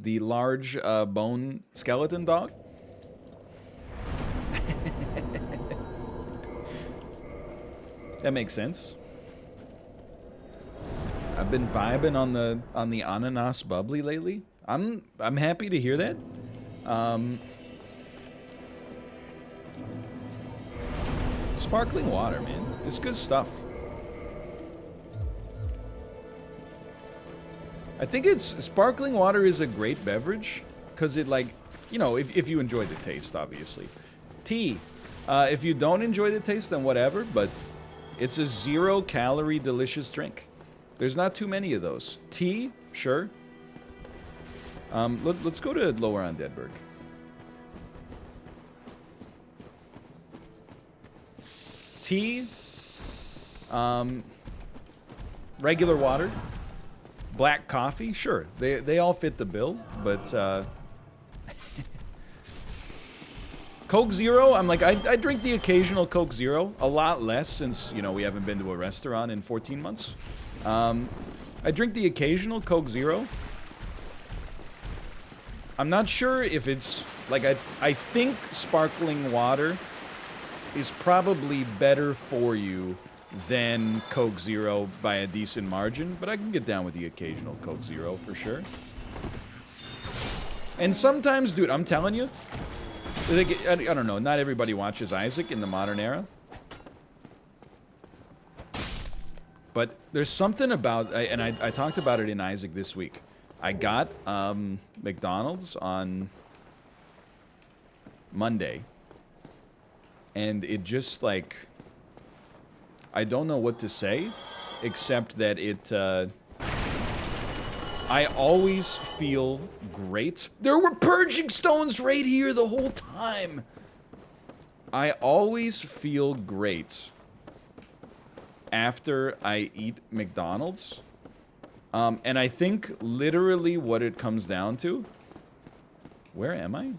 the large bone skeleton dog. That makes sense. I've been vibing on the ananas bubbly lately. I'm happy to hear that. Sparkling water, man. It's good stuff. I think sparkling water is a great beverage because it, like, you know, if you enjoy the taste, obviously. Tea, if you don't enjoy the taste, then whatever, but it's a 0-calorie delicious drink. There's not too many of those. Tea, sure. Let's go to Lower Undead Burg. Tea, regular water, black coffee, sure. They all fit the bill, but Coke Zero, I'm like, I drink the occasional Coke Zero, a lot less since, you know, we haven't been to a restaurant in 14 months. I drink the occasional Coke Zero. I'm not sure if it's, like, I think sparkling water is probably better for you than Coke Zero by a decent margin, but I can get down with the occasional Coke Zero for sure. And sometimes, dude, I'm telling you, I don't know, not everybody watches Isaac in the modern era. But there's something about, and I talked about it in Isaac this week. I got McDonald's on Monday, and it just, like, I don't know what to say, except that it, I always feel great. There were purging stones right here the whole time. I always feel great after I eat McDonald's. And I think literally what it comes down to... Where am I?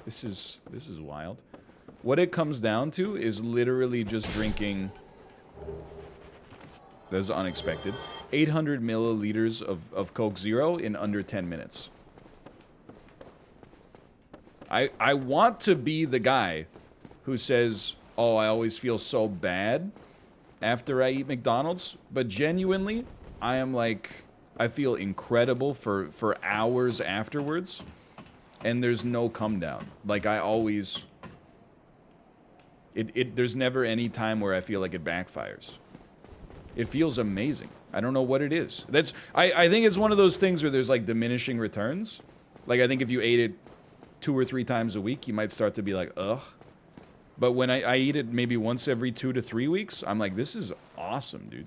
This is wild. What it comes down to is literally just drinking... That was unexpected. 800 milliliters of Coke Zero in under 10 minutes. I want to be the guy who says, oh, I always feel so bad after I eat McDonald's, but genuinely, I am like, I feel incredible for hours afterwards, and there's no come down. Like, I always... There's never any time where I feel like it backfires. It feels amazing. I don't know what it is. I think it's one of those things where there's, like, diminishing returns. Like, I think if you ate it 2 or 3 times a week, you might start to be like, ugh. But when I eat it maybe once every 2 to 3 weeks, I'm like, this is awesome, dude.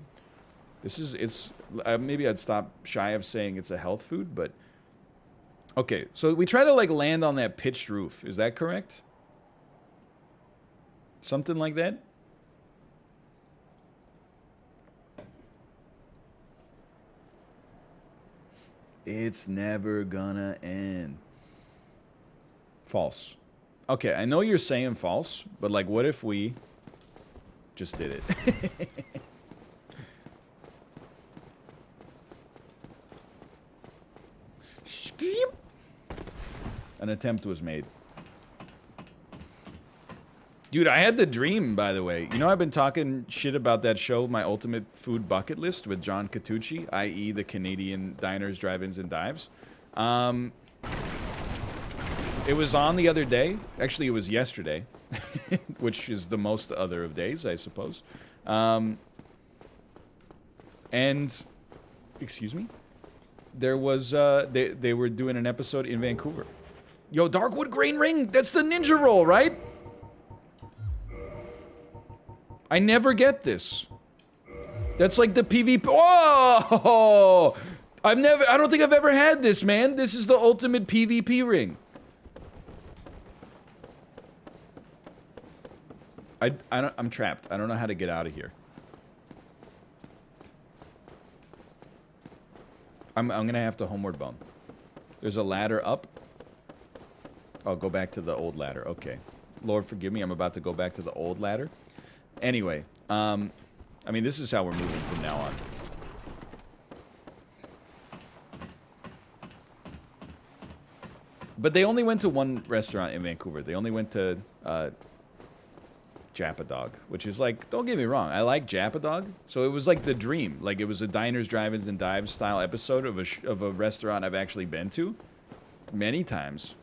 Maybe I'd stop shy of saying it's a health food, but... Okay, so we try to, like, land on that pitched roof. Is that correct? Something like that? It's never gonna end. False. Okay, I know you're saying false, but, like, what if we just did it? An attempt was made. Dude, I had the dream, by the way. You know, I've been talking shit about that show, My Ultimate Food Bucket List, with John Catucci, i.e. the Canadian Diners, Drive-Ins, and Dives. It was on the other day. Actually, it was yesterday, which is the most other of days, I suppose. And, excuse me? There was, they were doing an episode in Vancouver. Yo, Darkwood Grain Ring, that's the ninja roll, right? I never get this. That's like the PvP. Oh! I don't think I've ever had this, man. This is the ultimate PvP ring. I'm trapped. I don't know how to get out of here. I'm gonna have to homeward bound. There's a ladder up. I'll go back to the old ladder. Okay. Lord, forgive me. I'm about to go back to the old ladder. Anyway, I mean, this is how we're moving from now on. But they only went to one restaurant in Vancouver. They only went to Japadog, which is like, don't get me wrong, I like Japadog. So it was like the dream. Like it was a diners, drive-ins, and dives style episode of a restaurant I've actually been to many times.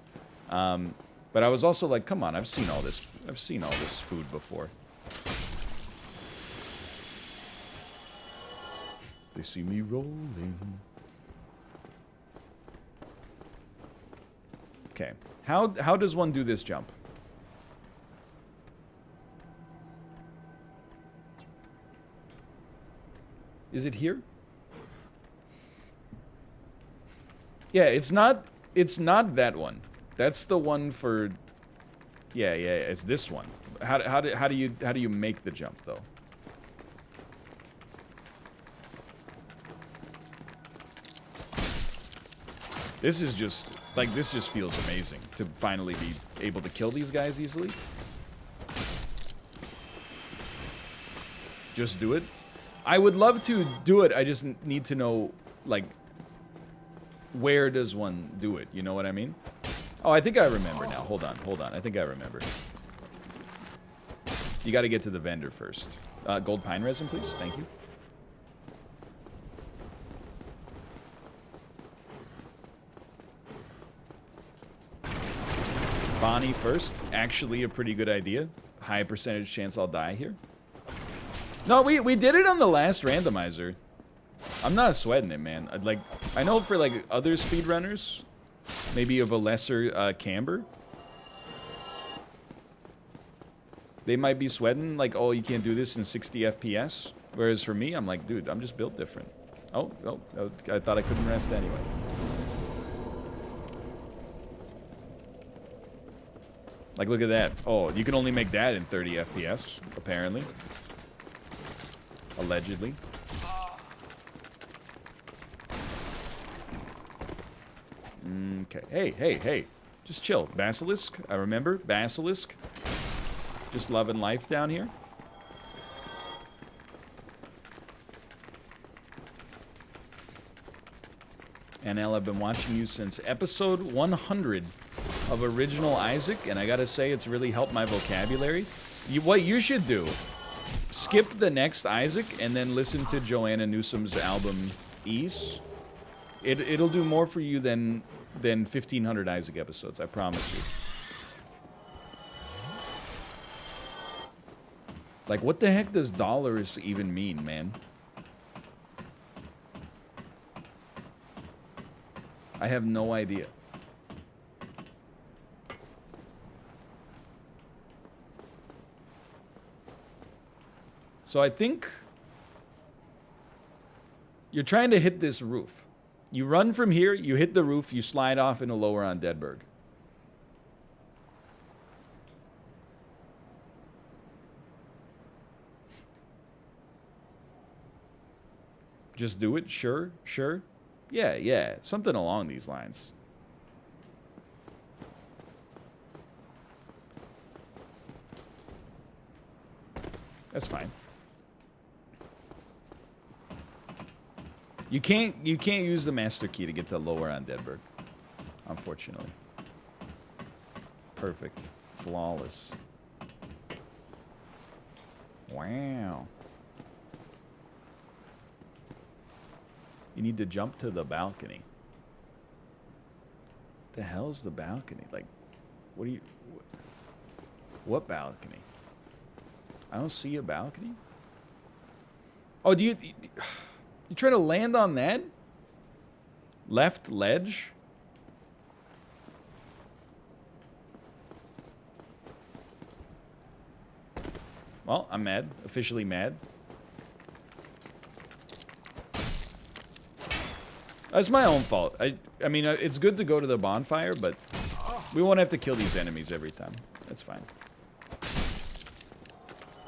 But I was also like, come on, I've seen all this food before. They see me rolling. Okay. How does one do this jump? Is it here? Yeah, it's not that one. That's the one for yeah, it's this one. How do you make the jump though? This is just like, this just feels amazing to finally be able to kill these guys easily. Just do it. I would love to do it. I just need to know, like, where does one do it? You know what I mean? Oh, I think I remember now. Hold on. I think I remember. You got to get to the vendor first. Gold pine resin, please. Thank you. Bonnie first. Actually a pretty good idea. High percentage chance I'll die here. No, we did it on the last randomizer. I'm not sweating it, man. I know for like other speedrunners, maybe of a lesser camber, they might be sweating like, oh, you can't do this in 60 FPS. Whereas for me, I'm like, dude, I'm just built different. Oh, I thought I couldn't rest anyway. Like, look at that. Oh, you can only make that in 30 FPS, apparently. Allegedly. Okay. Hey. Just chill. Basilisk. I remember. Basilisk. Just loving life down here. NL, I've been watching you since episode 100 of Original Isaac, and I gotta say, it's really helped my vocabulary. What you should do, skip the next Isaac and then listen to Joanna Newsom's album Ease. It'll do more for you than 1,500 Isaac episodes, I promise you. Like, what the heck does dollars even mean, man? I have no idea. So I think you're trying to hit this roof. You run from here, you hit the roof, you slide off into lower Undead Burg. Just do it, sure. Yeah, something along these lines. That's fine. You can't use the master key to get to lower Undead Burg, unfortunately. Perfect. Flawless. Wow. You need to jump to the balcony. What the hell's the balcony? Like, what balcony? I don't see a balcony. Oh, you try to land on that? Left ledge? Well, I'm mad. Officially mad. That's my own fault. I mean, it's good to go to the bonfire, but we won't have to kill these enemies every time. That's fine.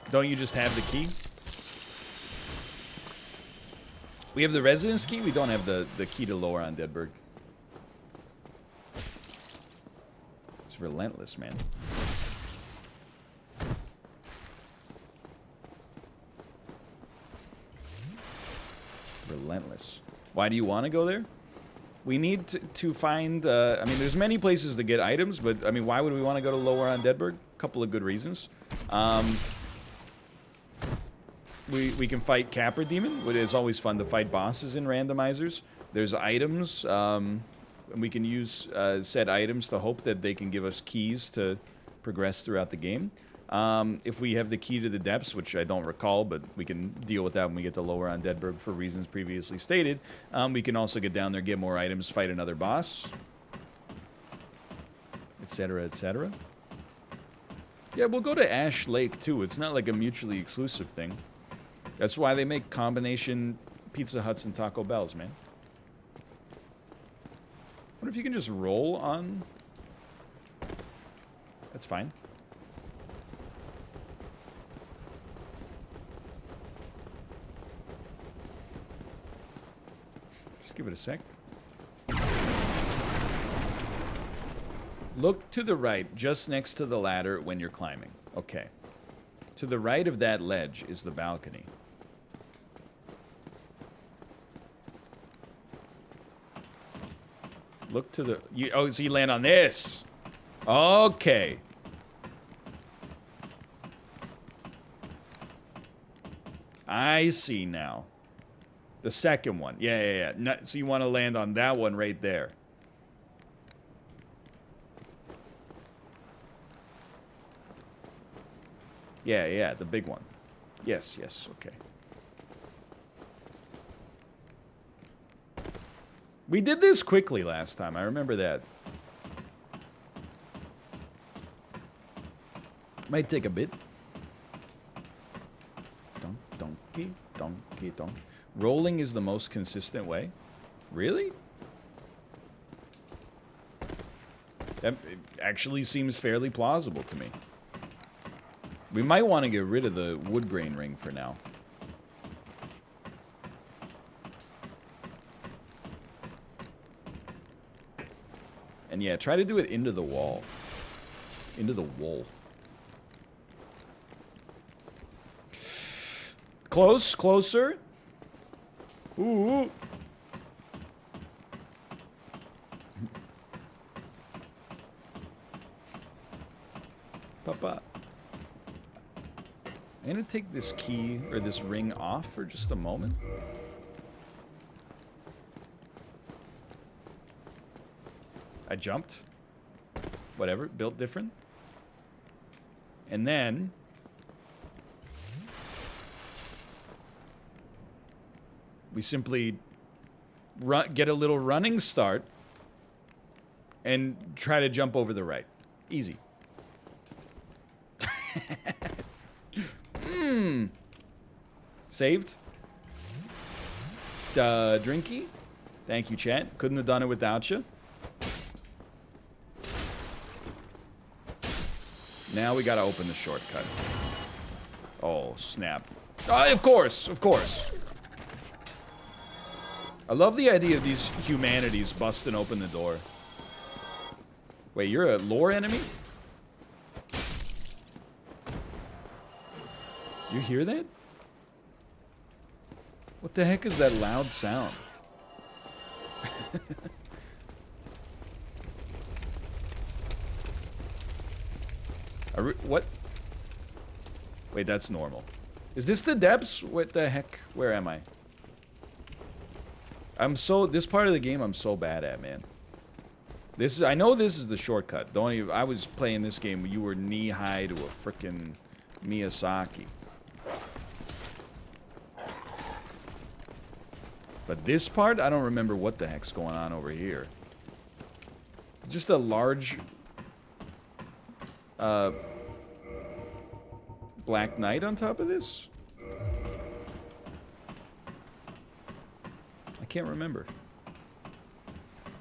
Don't you just have the key? We have the residence key. We don't have the key to lower Undead Burg. It's relentless, man. Relentless. Why do you want to go there? We need to find, I mean, there's many places to get items, but, I mean, why would we want to go to lower Undead Burg? A couple of good reasons. We can fight Capra Demon, which is always fun to fight bosses in randomizers. There's items, and we can use said items to hope that they can give us keys to progress throughout the game. If we have the key to the depths, which I don't recall, but we can deal with that when we get to lower Undead Burg for reasons previously stated. We can also get down there, get more items, fight another boss, etc., etc. Yeah, we'll go to Ash Lake too. It's not like a mutually exclusive thing. That's why they make combination Pizza Huts and Taco Bells, man. What if you can just roll on? That's fine. Just give it a sec. Look to the right, just next to the ladder when you're climbing. Okay. To the right of that ledge is the balcony. Look to the... oh, so you land on this. Okay. I see now. The second one. Yeah. No, so you want to land on that one right there. Yeah, the big one. Yes, okay. We did this quickly last time, I remember that. Might take a bit. Donkey. Rolling is the most consistent way? Really? That actually seems fairly plausible to me. We might want to get rid of the wood grain ring for now. And yeah, try to do it into the wall. Into the wall. Closer. Ooh. Papa. I'm gonna take this key, or this ring off for just a moment. I jumped. Whatever, built different. And then... we simply get a little running start and try to jump over the right. Easy. Saved. Drinky. Thank you, chat. Couldn't have done it without you. Now we gotta open the shortcut. Oh, snap. Of course. I love the idea of these humanities busting open the door. Wait, you're a lore enemy? You hear that? What the heck is that loud sound? What? Wait, that's normal. Is this the depths? What the heck? Where am I? This part of the game I'm so bad at, man. I know this is the shortcut. I was playing this game when you were knee-high to a frickin' Miyazaki. But this part, I don't remember what the heck's going on over here. Just a large... Black Knight on top of this? I can't remember.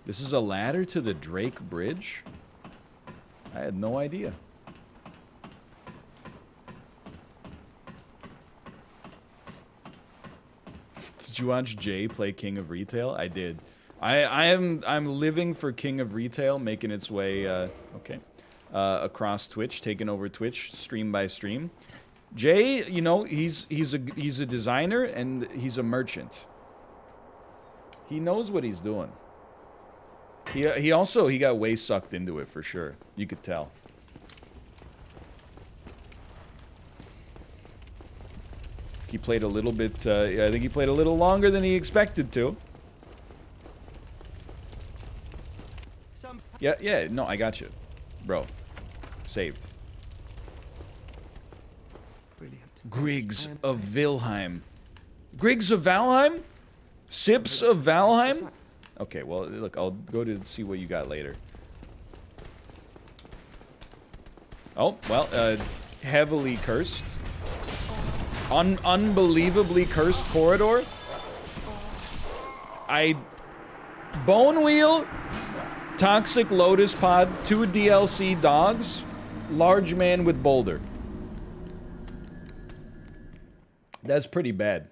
This is a ladder to the Drake Bridge? I had no idea. Did you watch Jay play King of Retail? I did. I'm living for King of Retail, making its way across Twitch, taking over Twitch stream by stream. Jay, you know, he's a designer and he's a merchant. He knows what he's doing. He got way sucked into it for sure. You could tell. He played a little bit, I think he played a little longer than he expected to. Yeah, no, I got you. Bro. Saved. Brilliant. Griggs of Vilheim. Griggs of Valheim? Sips of Valheim? Okay, well, look, I'll go to see what you got later. Oh, well, heavily cursed. Unbelievably cursed corridor. Bone Wheel, Toxic Lotus Pod, 2 DLC dogs, large man with boulder. That's pretty bad.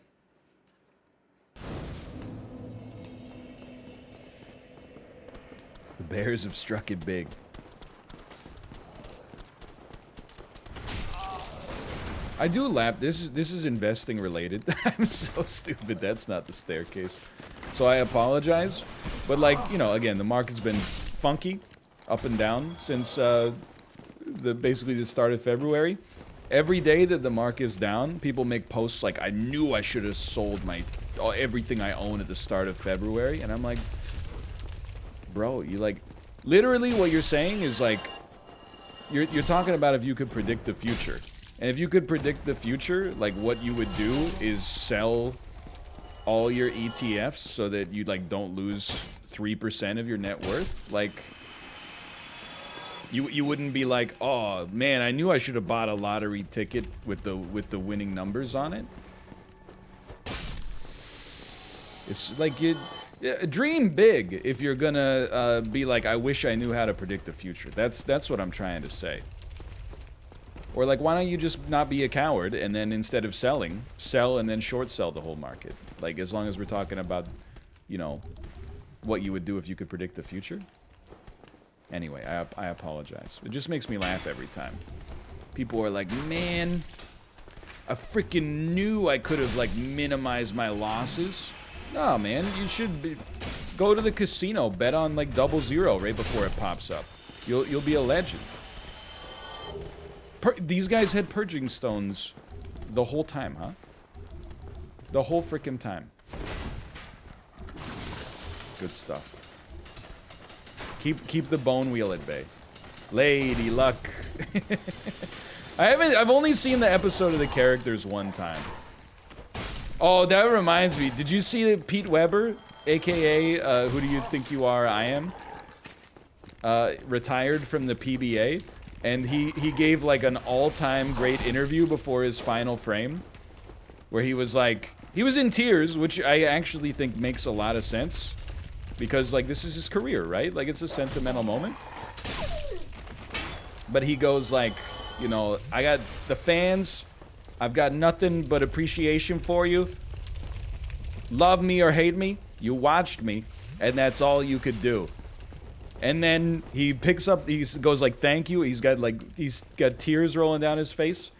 The bears have struck it big. I do laugh. This is investing related. I'm so stupid. That's not the staircase. So I apologize. But like, you know, again, the market's been funky, up and down since basically the start of February. Every day that the market is down, people make posts like, I knew I should have sold everything I own at the start of February. And I'm like, bro, you like, literally what you're saying is like, you're talking about if you could predict the future. And if you could predict the future, like what you would do is sell all your ETFs so that you like don't lose 3% of your net worth. Like you wouldn't be like, oh man, I knew I should have bought a lottery ticket with the winning numbers on it. It's like dream big if you're gonna be like, I wish I knew how to predict the future. That's what I'm trying to say. Or like, why don't you just not be a coward and then instead of selling, sell and then short sell the whole market? Like, as long as we're talking about, you know, what you would do if you could predict the future. Anyway, I apologize. It just makes me laugh every time. People are like, man, I freaking knew I could have like minimized my losses. No, man, you should go to the casino, bet on like 0-0 right before it pops up. You'll be a legend. These guys had purging stones the whole time, huh? The whole freaking time. Good stuff. Keep the bone wheel at bay. Lady Luck. I've only seen the episode of the characters one time. Oh, that reminds me. Did you see that Pete Weber, aka Who Do You Think You Are, I Am? Retired from the PBA. And he gave like an all-time great interview before his final frame, where he was like, he was in tears, which I actually think makes a lot of sense, because like this is his career, right? Like it's a sentimental moment. But he goes like, you know, I got the fans, I've got nothing but appreciation for you. Love me or hate me, you watched me, and that's all you could do. And then he picks up, he goes like, thank you. He's got tears rolling down his face.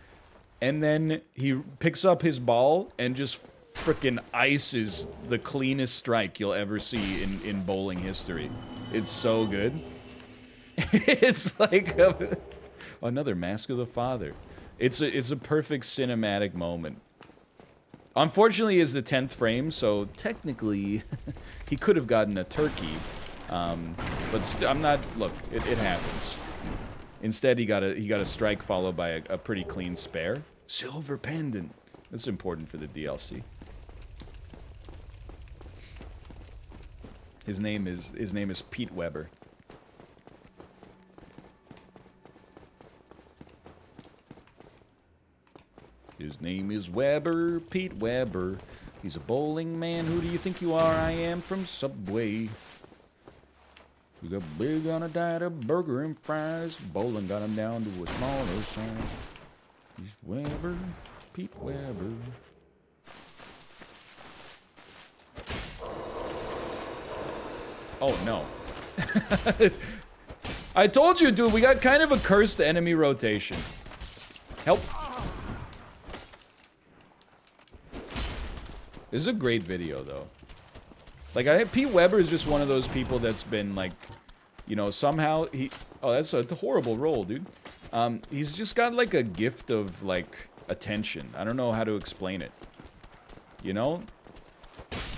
And then he picks up his ball and just frickin' ices the cleanest strike you'll ever see in bowling history. It's so good. It's like another Mask of the Father. It's a perfect cinematic moment. Unfortunately, it's the 10th frame, so technically he could have gotten a turkey. But I'm not. Look, it happens. Instead, he got a strike followed by a pretty clean spare. Silver pendant. That's important for the DLC. His name is Pete Weber. His name is Weber, Pete Weber. He's a bowling man. Who do you think you are? I am from Subway. We got big on a diet of burger and fries. Bowling got him down to a smaller size. He's Weber, Pete Weber. Oh no. I told you, dude, we got kind of a cursed enemy rotation. Help. This is a great video, though. Like, Pete Weber is just one of those people that's been, like, you know, somehow he... Oh, that's a horrible roll, dude. He's just got, like, a gift of, like, attention. I don't know how to explain it. You know?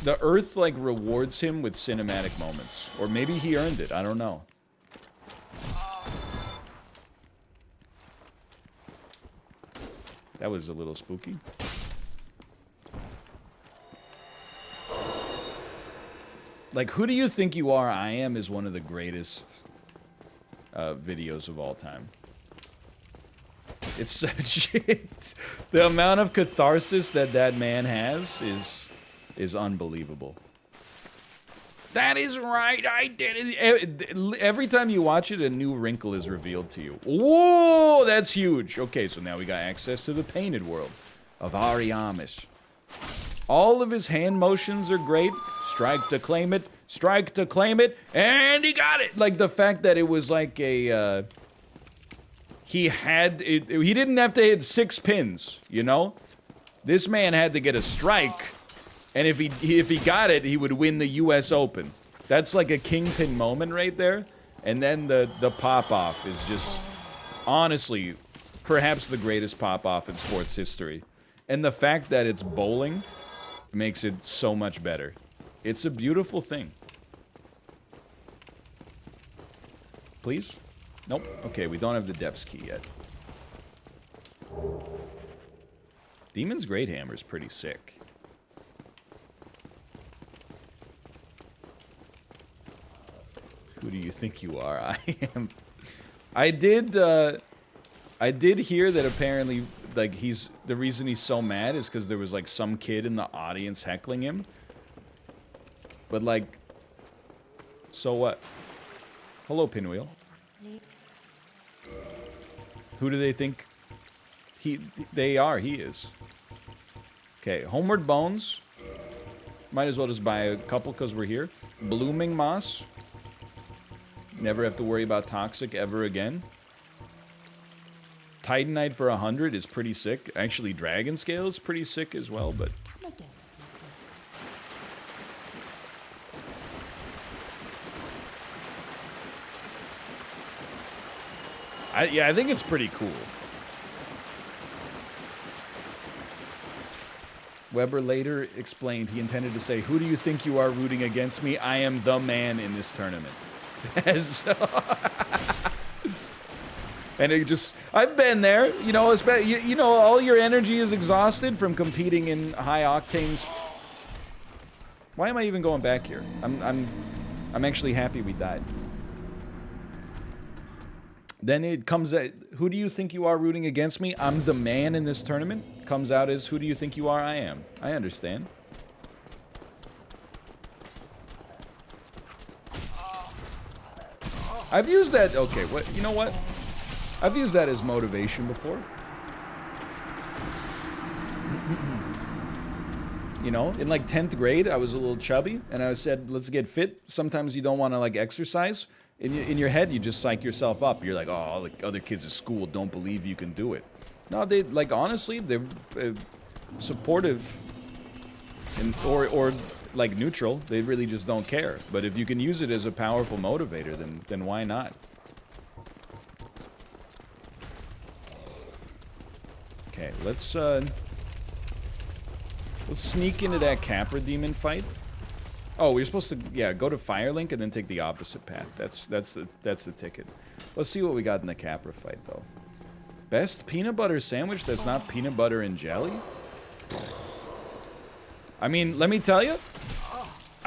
The Earth, like, rewards him with cinematic moments. Or maybe he earned it. I don't know. That was a little spooky. Like, who do you think you are? I am is one of the greatest videos of all time. It's such it. The amount of catharsis that that man has is unbelievable. That is right, I did it. Every time you watch it, a new wrinkle is revealed to you. Whoa, that's huge. Okay, so now we got access to the painted world of Ari Amish. All of his hand motions are great. Strike to claim it, strike to claim it, and he got it! Like, the fact that it was like a, he didn't have to hit 6 pins, you know? This man had to get a strike, and if he got it, he would win the US Open. That's like a kingpin moment right there. And then the pop-off is just, honestly, perhaps the greatest pop-off in sports history. And the fact that it's bowling makes it so much better. It's a beautiful thing. Please? Nope. Okay, we don't have the depths key yet. Demon's Great Hammer's pretty sick. Who do you think you are? I am. I did hear that apparently, like, the reason he's so mad is because there was, like, some kid in the audience heckling him. But, like, so what? Hello, Pinwheel. Who do they think he is? Okay, Homeward Bones. Might as well just buy a couple because we're here. Blooming Moss. Never have to worry about Toxic ever again. Titanite for 100 is pretty sick. Actually, Dragon Scale is pretty sick as well, but... yeah, I think it's pretty cool. Weber later explained he intended to say, "Who do you think you are rooting against me? I am the man in this tournament." And it just, I've been there, you know, you know, all your energy is exhausted from competing in high octanes. Why am I even going back here? I'm actually happy we died. Then it comes at, who do you think you are rooting against me? I'm the man in this tournament. Comes out as, who do you think you are? I am. I understand. I've used that, okay, what, you know what? I've used that as motivation before. You know, in like 10th grade, I was a little chubby, and I said, let's get fit. Sometimes you don't want to, like, exercise. In your head, you just psych yourself up. You're like, oh, all the other kids at school don't believe you can do it. No, they, like, honestly, they're supportive and, or like, neutral. They really just don't care. But if you can use it as a powerful motivator, then why not? Okay, let's sneak into that Capra Demon fight. Oh, we're supposed to, yeah, go to Firelink and then take the opposite path. That's the ticket. Let's see what we got in the Capra fight, though. Best peanut butter sandwich that's not peanut butter and jelly? I mean, let me tell you,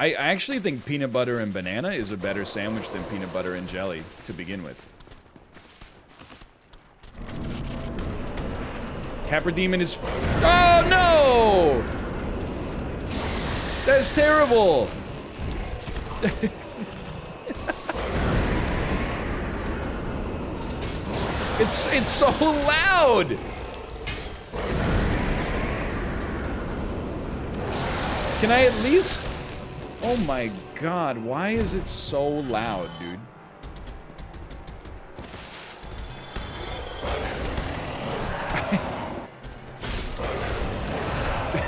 I actually think peanut butter and banana is a better sandwich than peanut butter and jelly to begin with. Capra Demon is... Oh, no! That's terrible! It's so loud! Can I at least... Oh my god, why is it so loud, dude?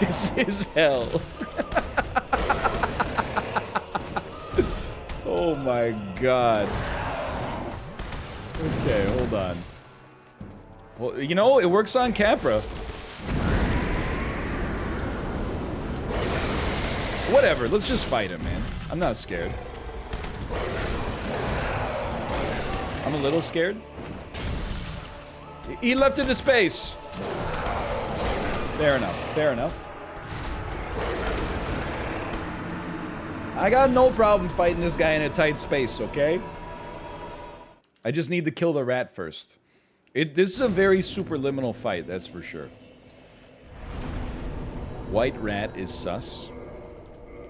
This is hell. my god. Okay, hold on. Well, you know, it works on Capra. Whatever, let's just fight him, man. I'm not scared. I'm a little scared. He left into space. Fair enough, fair enough. I got no problem fighting this guy in a tight space, okay? I just need to kill the rat first. This is a very superliminal fight, that's for sure. White rat is sus.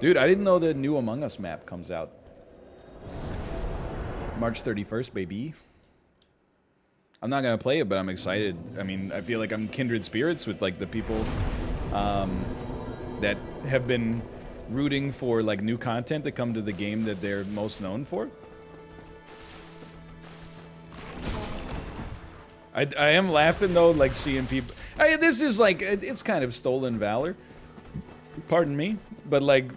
Dude, I didn't know the new Among Us map comes out. March 31st, baby. I'm not gonna play it, but I'm excited. I mean, I feel like I'm kindred spirits with, like, the people that have been rooting for, like, new content to come to the game that they're most known for. I am laughing, though, like, seeing people... this is, like, it's kind of stolen valor. Pardon me. But, like,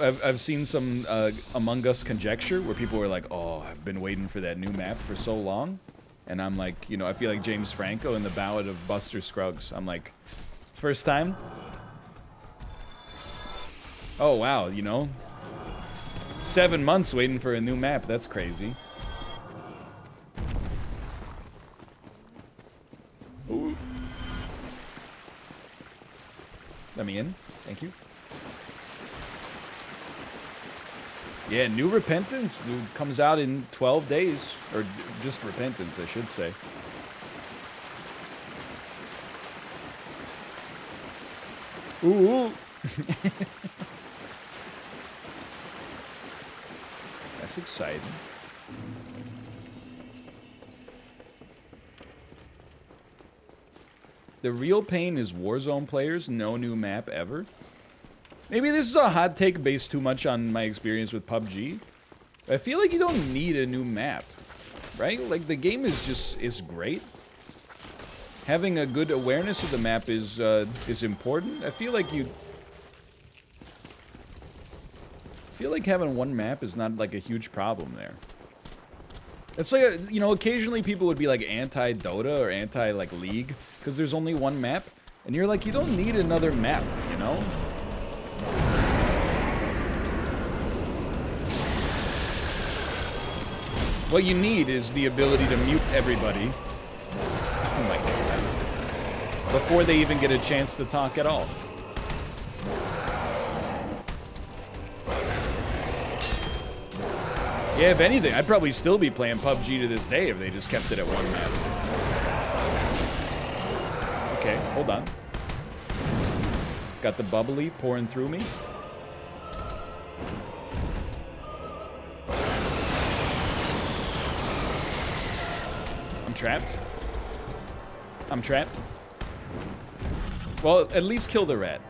I've seen some Among Us conjecture where people were like, oh, I've been waiting for that new map for so long. And I'm like, you know, I feel like James Franco in the Ballad of Buster Scruggs. I'm like, first time? Oh, wow, you know? 7 months waiting for a new map. That's crazy. Ooh. Let me in. Thank you. Yeah, new Repentance comes out in 12 days. Or just Repentance, I should say. Ooh. That's exciting. The real pain is Warzone players, no new map ever. Maybe this is a hot take based too much on my experience with PUBG. I feel like you don't need a new map, right? Like, the game is great. Having a good awareness of the map is important. I feel like having one map is not, like, a huge problem there. It's like, you know, occasionally people would be, like, anti-Dota or anti, like, League, because there's only one map, and you're like, you don't need another map, you know? What you need is the ability to mute everybody. Oh my god. Before they even get a chance to talk at all. Yeah, if anything, I'd probably still be playing PUBG to this day if they just kept it at one map. Okay, hold on. Got the bubbly pouring through me. I'm trapped. I'm trapped. Well, at least kill the rat.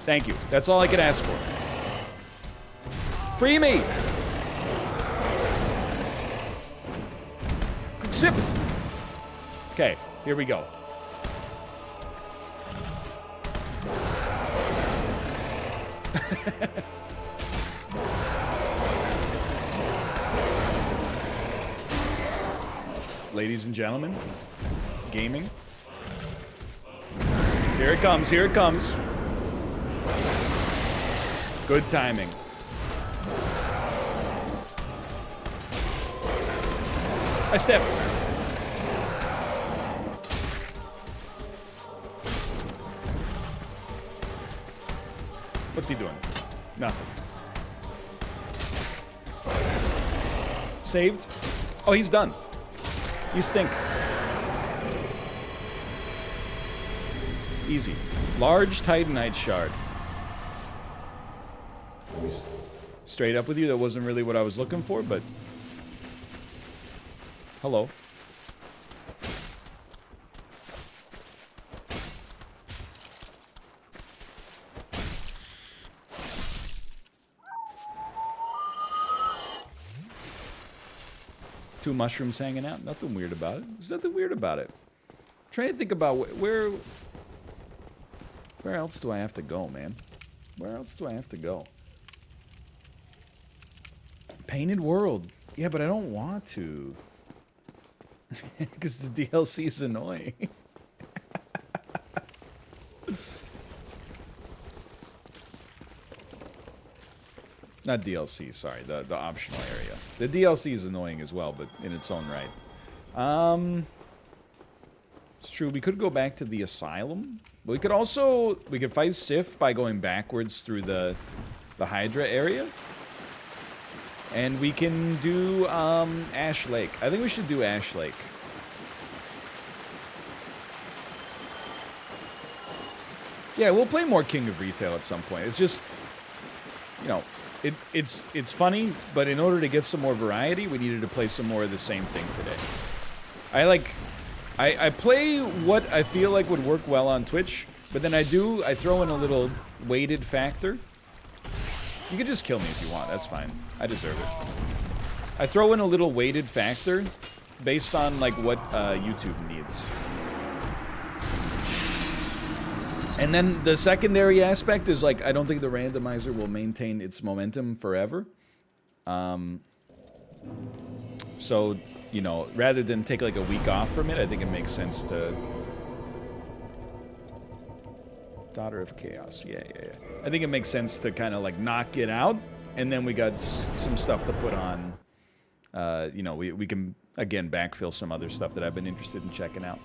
Thank you. That's all I could ask for. Free me! Sip! Okay, here we go. Ladies and gentlemen, gaming. Here it comes, here it comes. Good timing. I stepped. What's he doing? Nothing. Saved? Oh, he's done. You stink. Easy. Large Titanite shard. Straight up with you, that wasn't really what I was looking for, but... Hello. Two mushrooms hanging out, nothing weird about it. There's nothing weird about it. I'm trying to think about where else do I have to go, man? Where else do I have to go? Painted World. Yeah, but I don't want to. Because the DLC is annoying. Not DLC, sorry, the optional area. The DLC is annoying as well, but in its own right. It's true, we could go back to the Asylum. But we could also, we could fight Sif by going backwards through the Hydra area. And we can do Ash Lake. I think we should do Ash Lake. Yeah, we'll play more King of Retail at some point. It's just, you know, it's funny, but in order to get some more variety, we needed to play some more of the same thing today. I play what I feel like would work well on Twitch, but then I throw in a little weighted factor. You can just kill me if you want, that's fine. I deserve it. I throw in a little weighted factor based on like what YouTube needs. And then the secondary aspect is like, I don't think the randomizer will maintain its momentum forever. So, you know, rather than take like a week off from it, I think it makes sense to... Daughter of Chaos, yeah. I think it makes sense to kind of like knock it out, and then we got some stuff to put on. You know, we can, again, backfill some other stuff that I've been interested in checking out.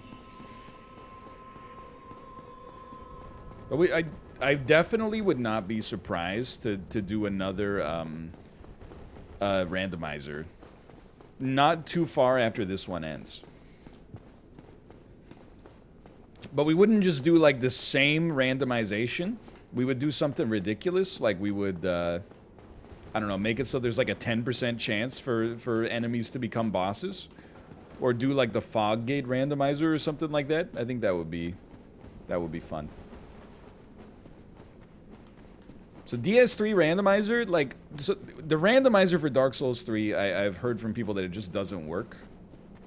But I definitely would not be surprised to do another randomizer not too far after this one ends. But we wouldn't just do like the same randomization. We would do something ridiculous, like we would, I don't know, make it so there's like a 10% chance for enemies to become bosses. Or do like the Fog Gate randomizer or something like that. I think that would be fun. So DS3 randomizer, like, so the randomizer for Dark Souls 3, I've heard from people that it just doesn't work.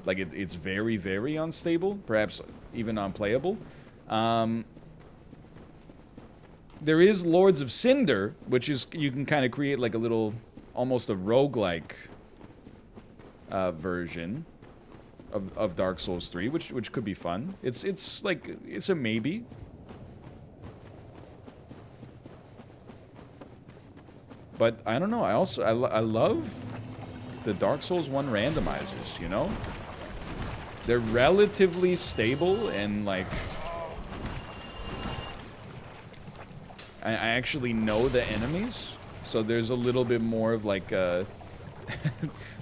Like, it's very, very unstable, perhaps even unplayable. There is Lords of Cinder, which is, you can kind of create like a little, almost a roguelike version of Dark Souls 3, which could be fun. It's like, it's a maybe. But I don't know, I love the Dark Souls 1 randomizers, you know? They're relatively stable and like... I actually know the enemies, so there's a little bit more of like a...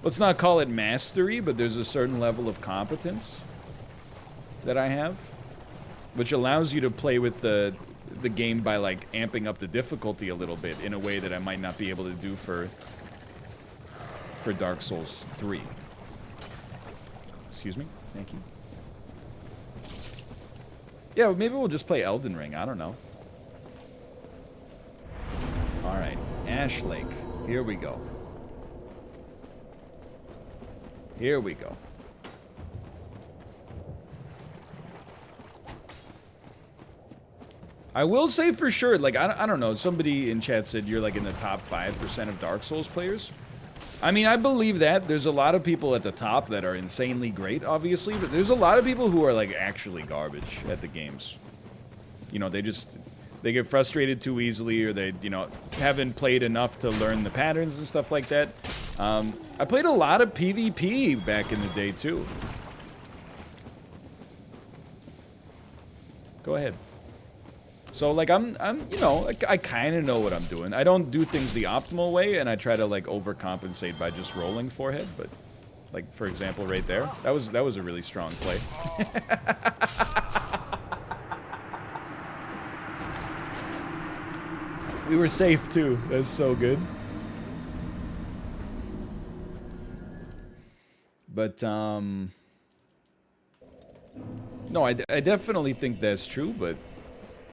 let's not call it mastery, but there's a certain level of competence that I have, which allows you to play with the game by like amping up the difficulty a little bit in a way that I might not be able to do for Dark Souls 3. Excuse me? Thank you. Yeah, maybe we'll just play Elden Ring, I don't know. Alright, Ash Lake. Here we go. Here we go. I will say for sure, like, I don't know, somebody in chat said you're like in the top 5% of Dark Souls players. I mean, I believe that. There's a lot of people at the top that are insanely great, obviously, but there's a lot of people who are like actually garbage at the games. You know, they get frustrated too easily, or they, you know, haven't played enough to learn the patterns and stuff like that. I played a lot of PvP back in the day, too. Go ahead. So, like, I'm you know, I kind of know what I'm doing. I don't do things the optimal way, and I try to, like, overcompensate by just rolling forehead, but, like, for example, right there, that was a really strong play. We were safe, too. That's so good. But, no, I definitely think that's true, but...